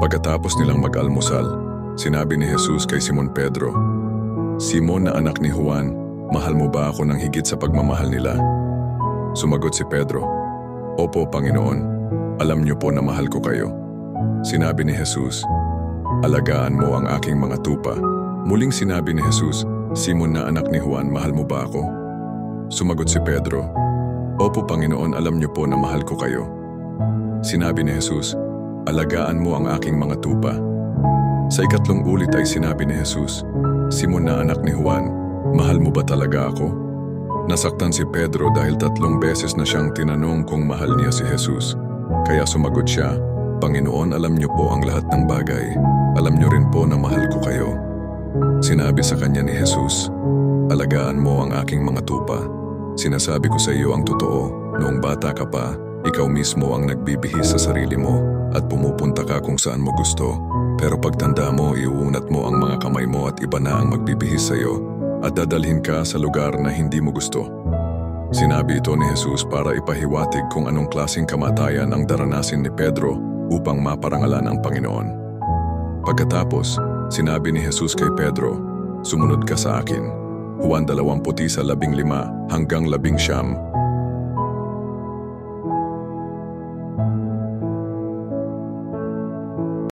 Pagkatapos nilang mag-almusal, sinabi ni Jesus kay Simon Pedro, "Simon na anak ni Juan, mahal mo ba ako ng higit sa pagmamahal nila?" Sumagot si Pedro, "Opo, Panginoon, alam niyo po na mahal ko kayo." Sinabi ni Jesus, "Alagaan mo ang aking mga tupa." Muling sinabi ni Jesus, "Simon na anak ni Juan, mahal mo ba ako?" Sumagot si Pedro, "Opo, Panginoon, alam niyo po na mahal ko kayo." Sinabi ni Jesus, "Alagaan mo ang aking mga tupa." Sa ikatlong ulit ay sinabi ni Jesus, "Simon na anak ni Juan, mahal mo ba talaga ako?" Nasaktan si Pedro dahil 3 beses na siyang tinanong kung mahal niya si Jesus. Kaya sumagot siya, "Panginoon, alam niyo po ang lahat ng bagay. Alam niyo rin po na mahal ko kayo." Sinabi sa kanya ni Jesus, "Alagaan mo ang aking mga tupa. Sinasabi ko sa iyo ang totoo, noong bata ka pa, ikaw mismo ang nagbibihis sa sarili mo at pumupunta ka kung saan mo gusto. Pero pagtanda mo, iuunat mo ang mga kamay mo at iba na ang magbibihis sa iyo at dadalhin ka sa lugar na hindi mo gusto." Sinabi ito ni Jesus para ipahiwatig kung anong klaseng kamatayan ang daranasin ni Pedro upang maparangalan ang Panginoon. Pagkatapos, sinabi ni Jesus kay Pedro, "Sumunod ka sa akin." Juan 20:15 hanggang 19.